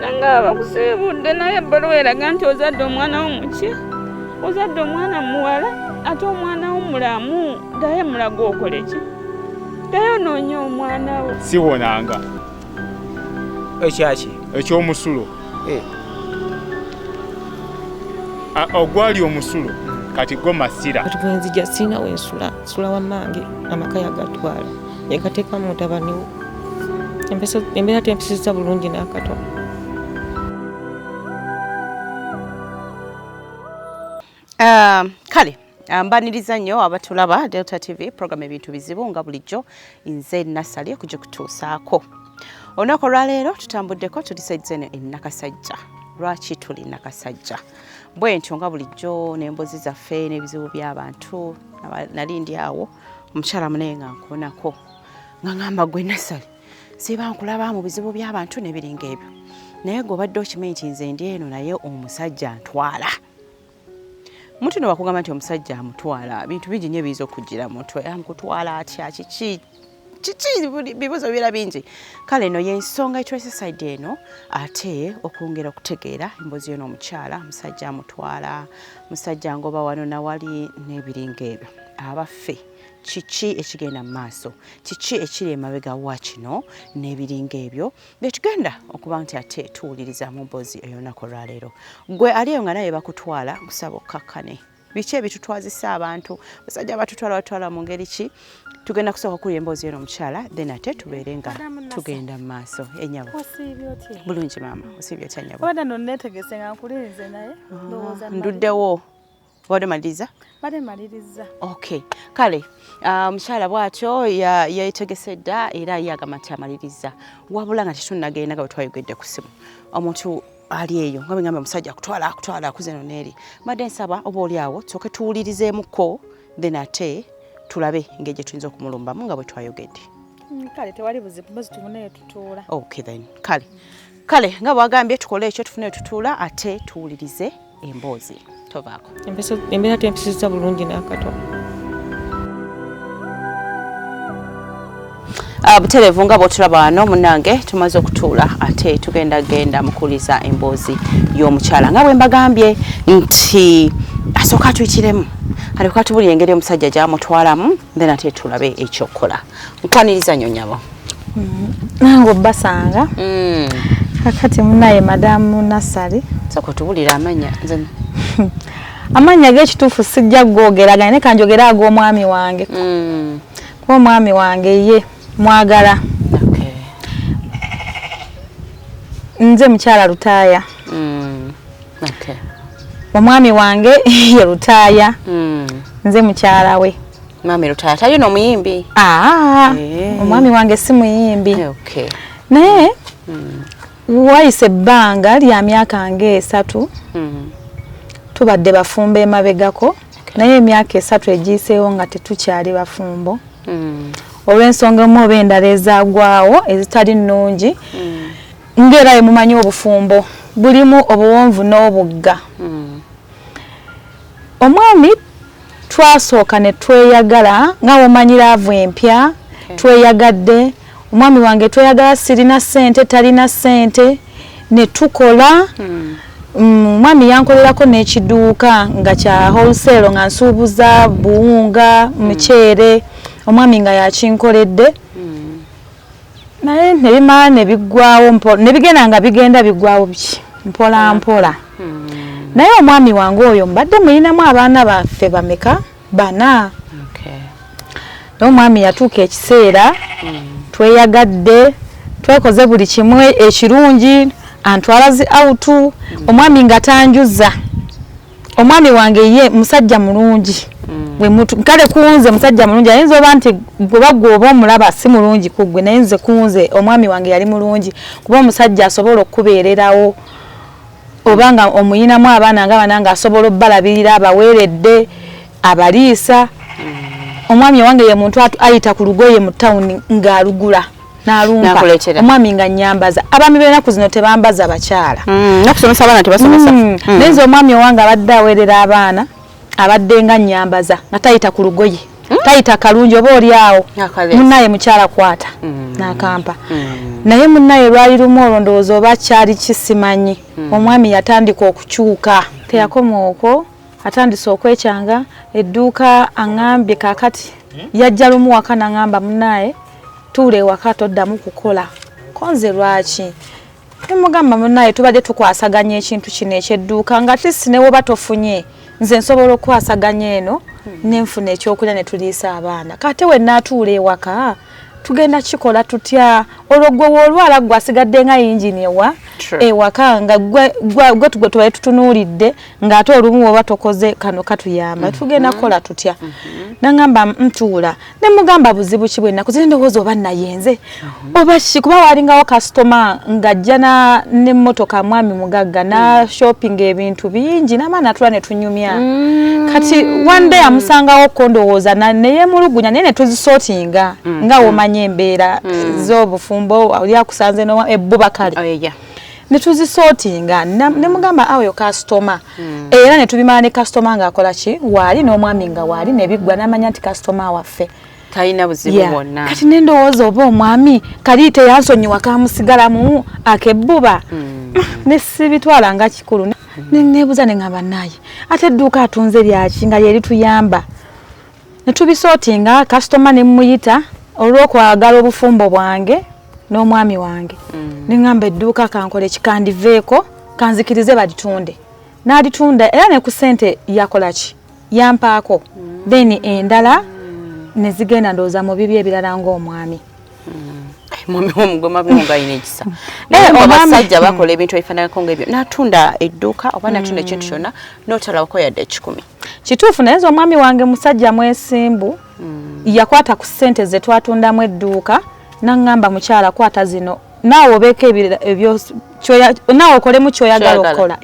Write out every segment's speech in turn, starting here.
nanga bakusibudde naye ebbaluwa eraga nti ozadde omwana wo muki ozadde omwana muwala ate omwana wo mulamu ddayo mulaga okole ki ddayo onoonya omwana wo siwonanga ekyaki ekyomusulo ogwali omusulo kati go masira kati bwenzija sina wensula sula wamange amaka yagatwala yakateeka mu mutabani wo embeera tempisiza bulungi n'akatono. Kale mbaniriza nnyo abatulaba Delta TV program ebintu bizibu nga bulijjo nze Nasali okujja kutuusaako. Olunaku olwaleero tutambuddeko tulisaidzene Nakasajja. Lwaki tuli Nakasajja? Bwe ntyo nga bulijjo n'embozi zaffe n'ebizibu by'abantu nali ndi awo omukyala munene nga nkoonako nga ngamba gwe Nasali siba nkulaba mu bizibu by'abantu n'ebiringa ebyo naye gobadde okimanyi nti nze ndi eno naye omusajja ntwala. Muntu no bakugamba nti omusajja amutwala bintu bingi nnyo biyiza okugira mutwe amukutwala atya kiki bibuzo bira bingi. Kale no y'ensonga etwese side eno ate okwongera okutegeera embozi yono omukyala omusajja amutwala musajja ngoba wano nawali n'ebiringa ebyo abaffe kiki ekigenda mu maaso kiki ekiri emabega wa kino n'ebiringa ebyo byetugenda okuba nti ate tuwuliriza mu mbozi ey'olunaku olwaleero. Gwe aliyo nga naye bakutwala kusaba okkakkane biki ebitutwazisa abantu basajja batutwala mu ngeri ki tugenda kusooka kuli emboozi y'eno omukyala then ate tubeere nga tugenda mu maaso. Enyabo bulungi maama osiibye otya nyabo nduddewo Wade maliriza? Bade maliriza. Okay. Kale, omukyala bw'atyo yeetegese dda era yagamba nti amaliriza. Wabula nga tetunnagenda nga bwe twayogedde ku ssimu. Omuntu ali eyo nga bwengamba omusajja akutwala akuze eno n'eri. Mbadde nsaba oba oli awo tusooke tuwulirizeemuko then ate tulabe engeri gye tuyinza okumulumbamu nga bwe twayogedde. Kale tewali buzibu mpozi tufuneyo tutuula. Okay then. Kale nga bwagambye tukole ekyo tufuneyo tutuula ate tuwulirize emboozi. Tovaako. Embeera tempisiza bulungi n'akatono. Butereevu nga bw'otulaba wano munnange tumaze okutuula ate tugenda mukuliza emboozi y'omukyala nga bwe mbagambye nti asooka atuyikiremu aleka tubulira engeri omusajja gy'amutwalamu then ate tulabe ekyokukola. Nkwaniriza nnyo nnyabo. Nange obbasanga. Kakati munaye madamu Nasali. Sooka otubulira amanya nze. Amanya g'ekituufu sijja googeraganya ne kanjogera ag'omwami wange. Kuba omwami wange ye mwagala. Okay. Nze mukyala Lutaaya. Okay. Omwami wange ye Lutaaya. Nze mukyala we. Mami Lutaaya tayo no muyimbi. Omwami wange si muyimbi. Okay. Naye wayise ebbanga lya myaka nga 3. Tubadde bafumbo emabegako naye emyaka 3 egiiseewo nga tetukyali bafumbo olw'ensonga emu oba endala ezaagwawo ezitali nnungi ng'era yemumanyi obufumbo bulimu obuwonvu n'obugga. Omwami twasooka ne tweyagala nga bw'omanyi laavu empya tweyagadde omwami wange tweyagala sirina ssente talina ssente ne tukola. Mwami yankolerako n'ekiduuka nga kya wholesale nga nsuubuza buwunga muceere omwami nga yakinkoledde naye nebimala nebiggwawo nebigenda nga bigenda biggwawo biki mpola mpola. Naye omwami wange oyo mbadde mulinamu abaana baffe bameka 4. Naye omwami yatuuka ekiseera tweyagadde twekoze buli kimu ekirungi antwala zi autu omwami nga tanjuza. Omwami wange ye musajja mulungi bwe mutu kale kunze musajja mulungi ayinza oba nti gwe omulaba si mulungi kugwe naye nze kunze omwami wange yali mulungi kuba omusajja asobola okubeererawo obanga omuyinamu abaana nga bananga asobola obbalabirira abaweeredde abaliisa. Omwami wange ye muntu ayita ku lugoye mu tawuni ng'alugula n'alumpa omwami nga nyambaza abaami b'ennaku zino tebambaza bakyala n'okusomesa abaana tebasomesa. Naye nze omwami owange abadde aweerera abaana abadde nga nyambaza nga tayita ku lugoye tayita kalungi oba oli awo munnaye mukyala kwata n'akampa naye munnaye lwali lumu olondowooza oba kyali kisimanyi omwami yatandika okukyuka teyakoma okwo atandise okwekyanga edduuka aŋambye kakati yajja lumu waka naŋamba munnaye tuula ewaka toddamu kukola konze lwaki nemugamba munnaye tubadde tukwasaganya ekintu kino ekyedduuka nga tisi ne woba tofunye nze nsobola okwasaganya eno nenfuna ekyokulya ne tuliisa abaana kate we naatuula ewaka tugenda kikola tutya olwo gwe woolwala gwasigadde nga yingini ewaka nga gwe tubaye tutunuulidde ng'ate olumu oba tokoze kano katuyamba tugenda kukola tutya naŋŋamba ntuula ne mugamba buzibu ki bwenna kuze ndowooza oba nayenze oba ki kuba waalingawo kasitoma ng'ajja n'emmotoka mwami mugagga na shopping ebintu bingi n'abaana tula ne tunyumya kati one day amusangawo ko ndowooza neyeemulugunya naye ne tuzisootinga nga womanyi embeera z'obufumbo oli akusanze ebbuba kale ne tuzisootinga ne mugamba awo yo kasitoma era ne tubimala ne kasitoma ng'akola ki waali n'omwami nga waali ne biggwa n'amanya nti kasitoma waffe talina buzibu bwonna kati nendowooza oba omwami kali teyansonyiwa kamusigalamu akebbuba ne sibitwala nga kikulu nebuuza ne ngamba naye ate edduuka atunze lyaki nga yeri tuyamba ne tubisootinga kasitoma ne muyita olw'okwagala obufumbo bwange n'omwami wange neŋŋamba edduuka kankole kikandiveeko kanzikirize balitunde n'alitunda era ne ku ssente yakola ki yampaako then endala ne zigenda ndowooza mu bibi ebirala ng'omwami mwami w'omugoma byonga ayina ekisa abasajja bakola ebintu ebifaananako ng'ebyo n'atunda edduuka oba n'atunda ekintu kyonna n'otalabako yadde 10 kituufu naye nze omwami wange musajja mwesimbu yakwata ku ssente ze twatundamu edduuka naŋŋamba mukyala kwata zino naawe obeeko ebyo naawe okolemu kyoyagala okukola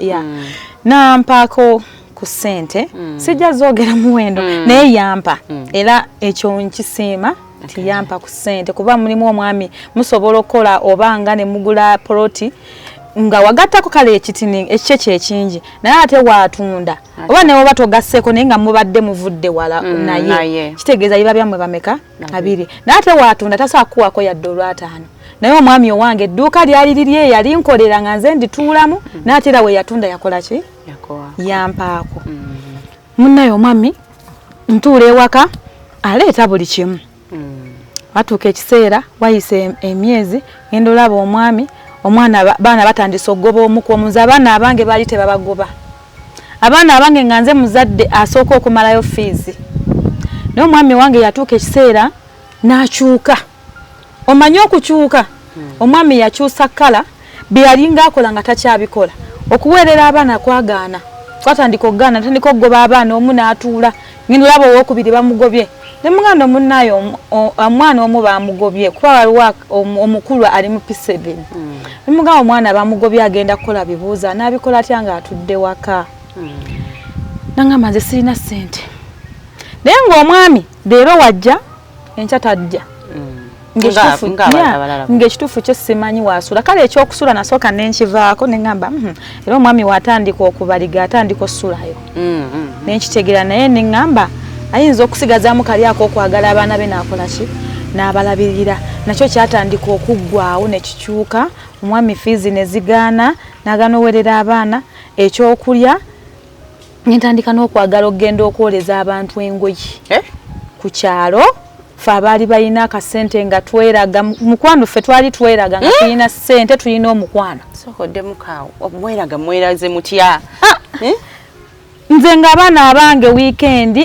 nampaako ku ssente sijja zoogera muwendo naye yampa era ekyo nkisiima nti yampa ku ssente kuba mulimu omwami musobola okukola oba nga ne mugula poloti nga wagattako kale ekitini ekikye kyekingi naye ate waatunda oba ne woba togasseeko naye nga mubadde muvudde wala naye kitegeeza biba byammwe bameka 2 naye ate waatunda tasobola kukuwaako yadde olw'5 naye omwami owange edduuka lyali lirye yali nkolera nga nze ndituulamu naye ate era we yatunda yakola ki yampaako munnaye omwami ntuula ewaka aleeta buli kimu watuuka ekiseera wayise emyezi ngenda olaba omwami baana batandise okugoba omukomuzi abaana abange baali tebabagoba abaana abange nga nze muzadde asooka okumalayo fiizi naye omwami wange yatuuka ekiseera n'akyuka omanyi okukyuka omwami yakyusa kkala bye yali ng'akola nga takyabikola okuweerera abaana kwagaana twatandika okugaana natandika okugoba abaana omu n'atuula ngenda olaba owookubiri bamugobye ne muganda munnaye omwana omu bamugobye kuba waliwo omukulu ali mu P7 ne mugamba omwana bamugobye agenda kukola bibuuza n'abikola atya ng'atudde waka naŋŋamba nze sirina ssente naye ng'omwami leero wajja enkya tajja ng'ekituufu kyo simanyi waasula kale ekyokusula nasooka nenkivaako neŋŋamba era omwami waatandika okubaliga atandika ossulayo nenkitegeera naye neŋŋamba ayinza okusigazaamu kali ako okwagala abaana be n'akola ki n'abalabirira nakyo kyatandika okuggwaawo ne kikyuka omwami fiizi ne zigaana n'agaana owerera abaana ekyokulya nentandika n'okwagala okugenda okwoleza abantu engoye ku kyalo ffe abaali balina akasente nga tweraga mukwano ffe twali tweraga nga tulina ssente tulina omukwano sokoddemukaawo omweraga mweraze mutya nze ng'abaana abange wiikendi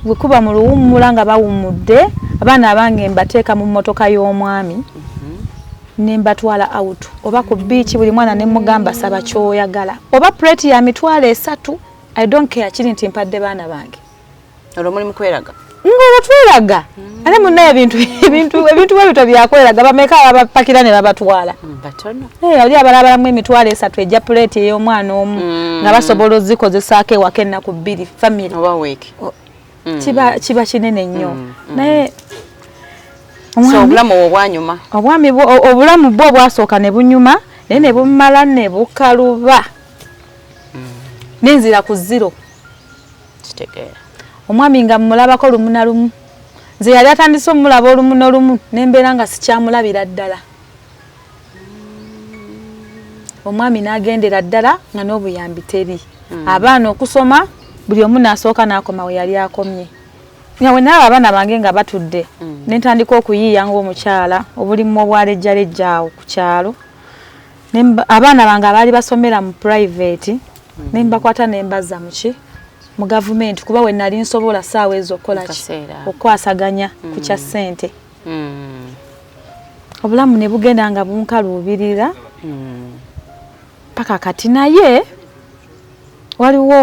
bwekuba mu luwummula nga bawummudde abaana abange mbateeka mu mmotoka y'omwami ne mbatwala out oba ku biici buli mwana ne mugamba saba kyoyagala oba plate ya mitwalo 3 I don't care kiri nti mpadde baana bange olwo mulimu kweraga ng'olwo tweraga ate munnaye ebintu bwebito byakweraga bameka abapakira ne babatwala batono oli abalabalamu emitwalo 3 ejja plate ey'omwana omu nga basobola ozikozesaako ewaka ennaku 2 family oba weeki kiba kinene nnyo naye obulamu obwo bwanyuma obulamu bwo bwasooka ne bunyuma naye ne bumala ne bukaluba nenzira ku 0 kitegeera omwami nga mmulabako lumu na lumu nze yali atandise omulaba olumu n'olumu nembeera nga sikyamulabira ddala omwami n'agendera ddala nga n'obuyambi teri abaana okusoma buli omu n'asooka n'akoma we yali akomye nga we naaba abaana bange nga batudde nentandika okuyiiya ng'omukyala obulimu obwalejjalejja awo ku kyalo abaana bange abaali basomera mu private nembakwata nembazza muki mu gavumenti kuba we nali nsobola ssaawa ezo okukola okwasaganya ku kya ssente obulamu ne bugenda nga bunkaluubirira paka kati naye waliwo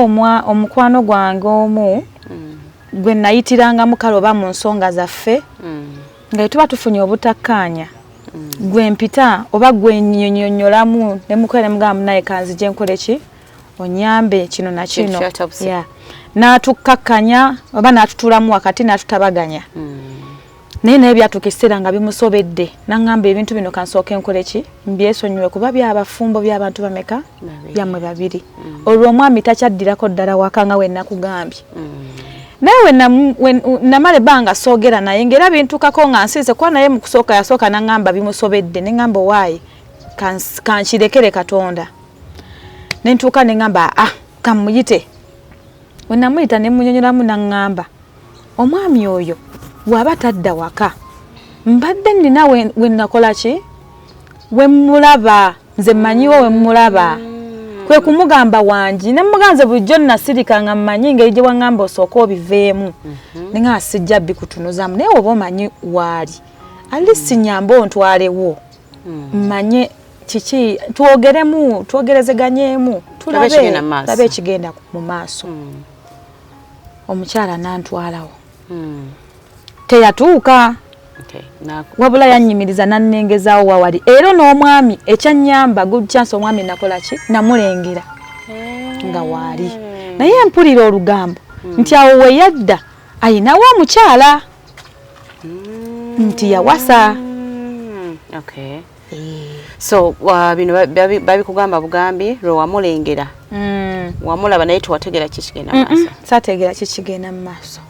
omukwano gwange omu gwe nayitiranga mukaloba mu nsonga zaffe nga tuba tufunye obutakkaanya gwe mpita oba gwe nnyonnyolamu ne mukwere mugamba naye kanzije nkole ki onyambe kino na kino n'atukkakkanya oba n'atutulamu wakati n'atutabaganya naye naye byatukiseera nga bimusobedde n'aŋŋamba ebintu bino kansooke nkole ki mbyesonyiwe kuba byabafumbo by'abantu bameka byammwe babiri olwo omwami takyaddirako ddala waka nga we nakugambye naye we namala ebbanga soogera naye ng'era bintukako nga nsiise kuba naye mu kusooka yasooka n'aŋŋamba bimusobedde ne ŋŋamba owaayi kankirekere Katonda ne ntuuka ne ŋŋamba kamuyite we namuyita ne munyonyolamu n'aŋŋamba omwami oyo bw'aba tadda waka mbadde nnina we nakola ki we mulaba nze mmanyiwo we mulaba kwe kumugamba wangi ne muganze bulijjo nasirika nga mmanyi ngeri gye waŋŋamba osooka obiveemu ne nga sijja bikutunuzamu naye oba omanyi waali ali sinyamba ontwalewo mmanye kiki twogerezeganyemu tulabe ekigenda mu maaso omukyala n'antwalawo teyatuuka wabula yannyimiriza nannengezaawo wawali era n'omwami ekyannyamba good chance omwami nakola ki namulengera nga waali naye mpulira olugambo nti awo we yadda ayinawo omukyala nti yawasa so bino babikugamba bugambi lwe wamulengera wamulaba naye tewategera kikigenda mu maaso saategera kikigenda mu maaso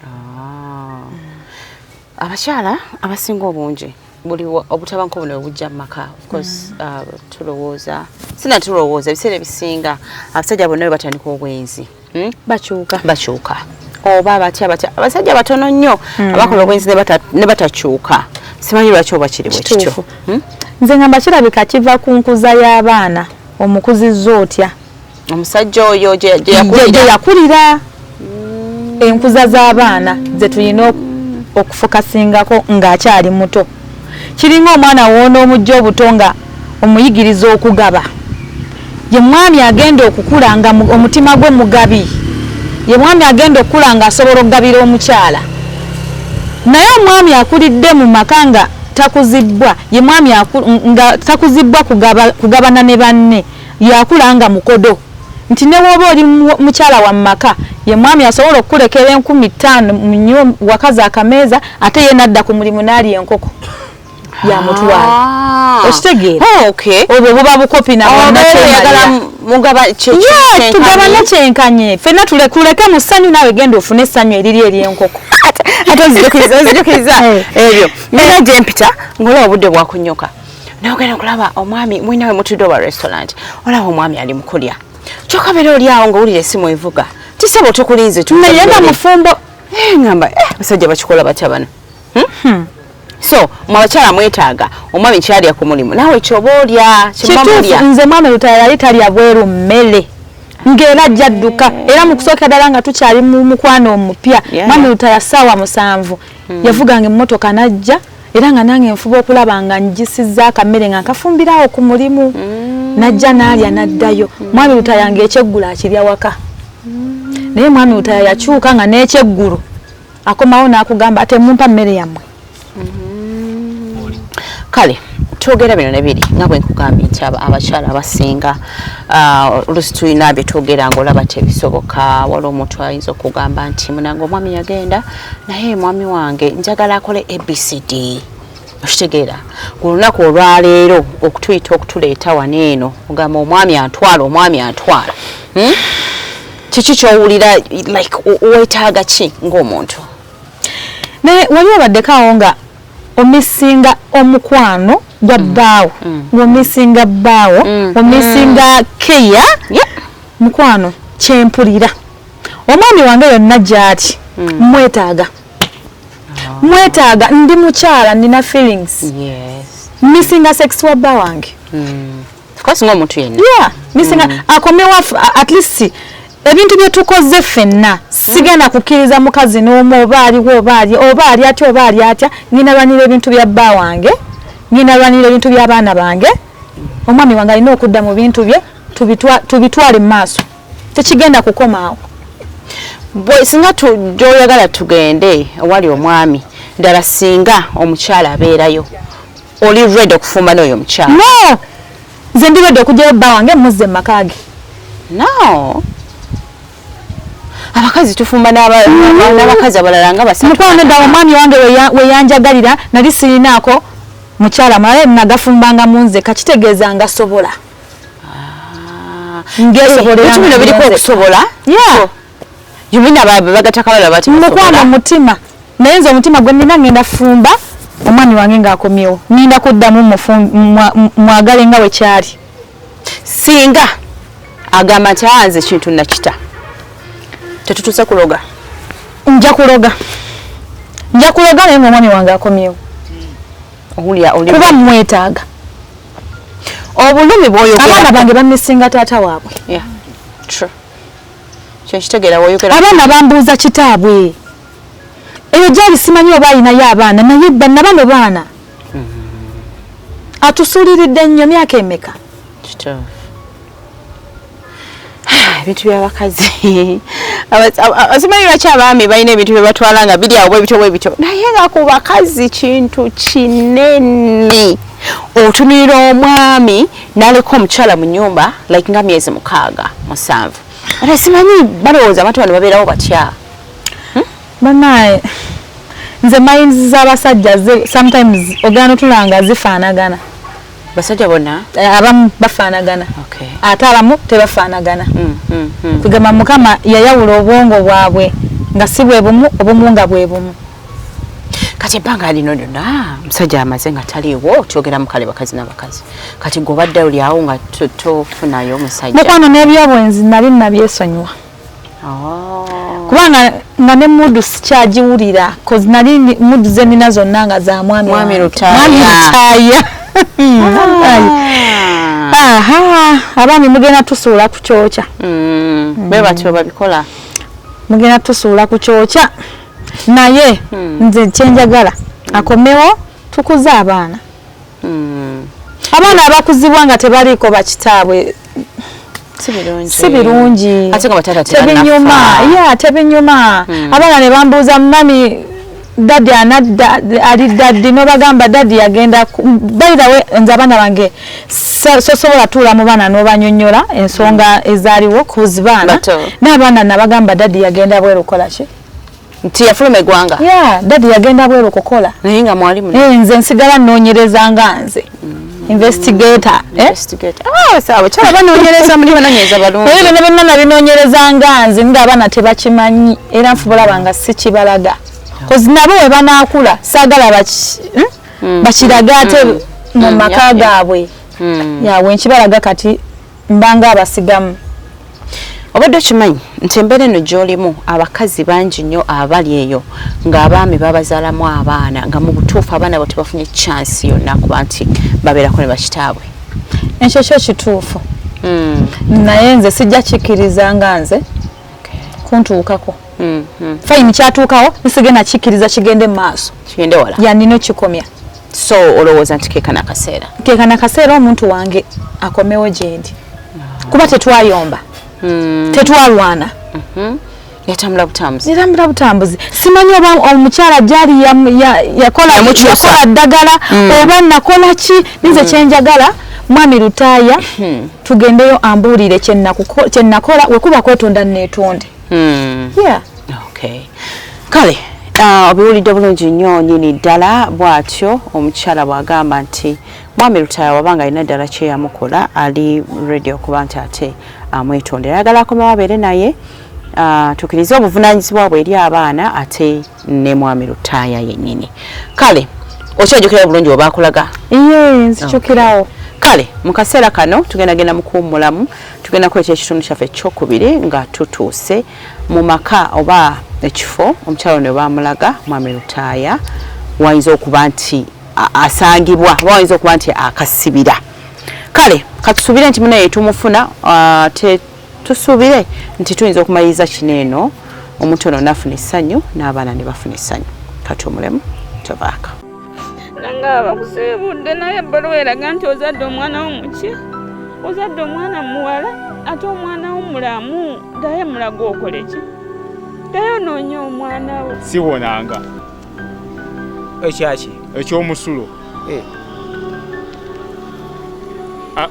abakyala abasinga obungi buli obutabanko buno bujja mu maka of course tulowooza ebiseera ebisinga abasajja bonna we batandika obwenzi bakyuka oba batya abasajja batono nnyo abakola obwenzi ne batakyuka simanyi lwaki oba kiri bwe kityo nze ngamba kirabika kiva ku nkuza y'abaana omukuzizza otya omusajja oyo gye yakulira enkuza z'abaana ze tulina okufokasingako ng'akyali muto kiringa omwana woona omujja obuto nga omuyigiriza okugaba ye mwami agenda okukula nga omutima gwe mugabi ye mwami agenda okukula nga asobola okugabira omukyala naye omwami akulidde mu maka nga takuzibwa ye mwami nga takuzibwa kugabana ne banne yakula nga mukodo nti ne woba oli mukyala wa maka ye mwami asobola okukulekera 15,000 mu wakazi akameeza ate ye nadda ku mulimu n'ali enkoko yamutwala okitegeera obwo buba bukopi tugabana kyenkanye ffenna tuleke mu ssanyu naawe genda ofune essanyu eriri ery'enkoko ate ozijukiriza ebyo era gye mpita ng'olaba obudde bwakunyoka nogenda okulaba omwami mwinawe mutudde oba restaurant olaba omwami ali mukulya kyokka beera oli awo ng'owulira essimu evuga tisaba otukulinze naye nga mufumbo ngamba abasajja bakikola batya bano so mwabakyala mwetaaga omwami kyalya ku mulimu naawe kyoba olya kituufu nze mwami Lutaya yali talya bweru mmere ng'era ajja dduka era mu kusooka ddala nga tukyali mu mukwano omupya mwami Lutaya ssaawa 7 yavuganga emmotoka n'ajja era nga nange nfuba okulaba nga njisizza akammere nga nkafumbirawo ku mulimu najja n'alya n'addayo mwami Lutaya ng'ekyeggulu akirya waka naye mwami Lutaya yakyuka nga n'ekyeggulu akomawo n'akugamba ate mumpa mmere yammwe kale twogera bino ne biri nga bwe nkugambye nti abakyala abasinga olusi tulina bye twogera ng'olaba tebisoboka waliwo omuntu ayinza okugamba nti munange omwami yagenda naye mwami wange njagala akole ABCD okitegeera ku lunaku olwaleero okutuyita okutuleeta wano eno ogamba omwami antwala kiki kyowulira like weetaaga ki ng'omuntu naye wali obaddeko nga omisinga omukwano gwa bbaawo ng'omisinga bbaawo omisinga keya mukwano kyempulira omwami wange yonna gy'ati mwetaaga ndi mukyala nina feelings misinga sex wa bba wange misinga akomewo at least ebintu bye tukoze ffenna sigenda kukkiriza mukazi n'omu oba aliwo oba ali atya nginalwanira ebintu bya bba wange nginalwanira ebintu by'abaana bange omwami wange alina okudda mu bintu bye tubitwale mu maaso tekigenda kukomaawo bwe singa gy'oyagala tugende ewali omwami ddala singa omukyala abeerayo oli ready okufumba n'oyo omukyala no nze ndi ready okugyayo bba wange muzze mu maka ge no abakazi tufumba n'abakazi abalala nga basatu mukwano ddala omwami wange weyanjagalira nali sirinaako mukyala malaye nagafumbanga mu nze kakitegeeza nga sobola ngesobolera bino biriko okusobola yumina bagatakabala bati mukwano mutima naye nze omutima gwe nina ngenda fumba omwami wange ng'akomyewo ninda kuddamu mwagale nga bwe kyali singa agamba nti anze kintu nakita tetutuuse kuloga nja kuloga naye ng'omwami wange akomyewo kuba mmwetaaga obulumi bw'oyogera abaana bange bamisinga taata waabwe kyekitegeera woyogera abaana bambuuza kitaabwe eyo gyali simanyi oba alinayo abaana naye banna bano baana atusuuliridde nnyo myaka emeka ebintu by'abakazi simanyi lwaki abaami balina ebintu bye batwala nga biri awo bwebito naye nga ku bakazi kintu kinene otumirira omwami n'aleka omukyala mu nnyumba like nga myezi 6-7 ate simanyi balowooza abantu bano babeerawo batya banaye nze mayinzi z'abasajja sometimes ogenda otulanga zifaanagana basajja bonna abamu bafaanagana ate abamu tebafaanagana kugamba mukama yayawula obwongo bwabwe nga si bwe bumu obumu nga bwe bumu kati ebbanga lino lyonna musajja amaze nga taliiwo tyogera mukale bakazi n'abakazi kati gweobadde oli awo nga tofunayo omusajja mukwano n'ebyobwenzi nali nabyesonyiwa kubanga nga ne mudu sikyagiwulira kozi nali mudu ze nina zonna nga za mwami Lutaaya abaami mugenda tusuula ku kyokya bwe batyo babikola mugenda tusuula ku kyokya naye nze kyenjagala akomewo tukuze abaana abakuzibwa nga tebaliiko bakitaabwe si birungi tebinyuma abaana ne bambuuza mami dadi ali dadi n'obagamba dadi yagenda bayirawe nze abaana bange sosobola tuula mu baana n'obanyonnyola ensonga ezaaliwo kuzi baana n'abaana nabagamba dadi yagenda bweru kukola ki nti yafuluma eggwanga dadi yagenda bweru kukola naye nga mwalimu nze nsigala nnoonyereza nga nze investigator abakyala banoonyereza muli banoonyereza balungi naye bino byonna nabinoonyereza nga nze ng'abaana tebakimanyi era nfubula nga si kibalaga kozi nabo we banaakula saagala bakiraga ate mu maka gaabwe yawe nkibalaga kati mbanga abasigamu obadde okimanyi nti embeera eno gy'olimu abakazi bangi nnyo abali eyo ng'abaami babazaalamu abaana nga mu butuufu abaana bo tebafunye chansi yonna kuba nti babeerako ne bakitaabwe ekyo kyo kituufu naye nze sijja kikkiriza nga nze kuntuukako fayini kyatuukawo nisigenda kikkiriza kigende mu maaso kigende wala yanina okikomya so olowooza nti keekana kaseera omuntu wange akomewo gyendi kuba tetwayomba tetwalwana yatambula butambuzi simanyi oba omukyala gyali yakola ddagala oba nakola ki nize kyenjagala mwami Lutaaya tugendeyo ambuulire kyenakola wekuba kwetonda neetonde kale obiwulidde bulungi nnyo nyini ddala bw'atyo omukyala bw'agamba nti mwami Lutaaya wabanga alina ddala kyeyamukola ali ready okuba nti ate amwetondera ayagala akomewo abeere naye tukirize obuvunaanyizibwa bwe eri abaana ate ne mwami Lutaaya yennyini. Kale okyajjukira bulungi oba akulaga? Iye nzijjukirawo. Kale mu kaseera kano tugendagenda mu kuwummulamu, tugenda kuleeta ekitundu kyaffe ekyokubiri nga tutuuse mu maka oba ekifo omukyalo ne bamulaga mwami Lutaaya wayinza okuba nti asangibwa oba wayinza okuba nti akasibira. Kale katusuubire nti munaye tumufuna tusuubire nti tuyinza okumaliriza kino eno omuntu ono nafuna essanyu n'abaana ne bafuna essanyu. Katumulemu tovaaka. Nanga bakusibudde naye ebbaluwa eraga nti ozadde omwana wo muki, ozadde omwana muwala ate omwana wo mulamu. Ddayo mulaga okole ki? Ddayo onoonya omwana wo. Siwonanga Ekyaki? ekyomusulo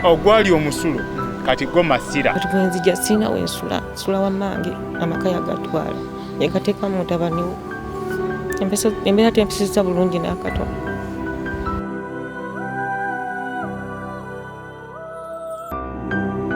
ogwali omusulo kati go masira. kati bwe nzija sirina wensula, nsula wammange amaka yagatwala yekateekamu mutabani we. Embeera tempisiza bulungi n'akatono.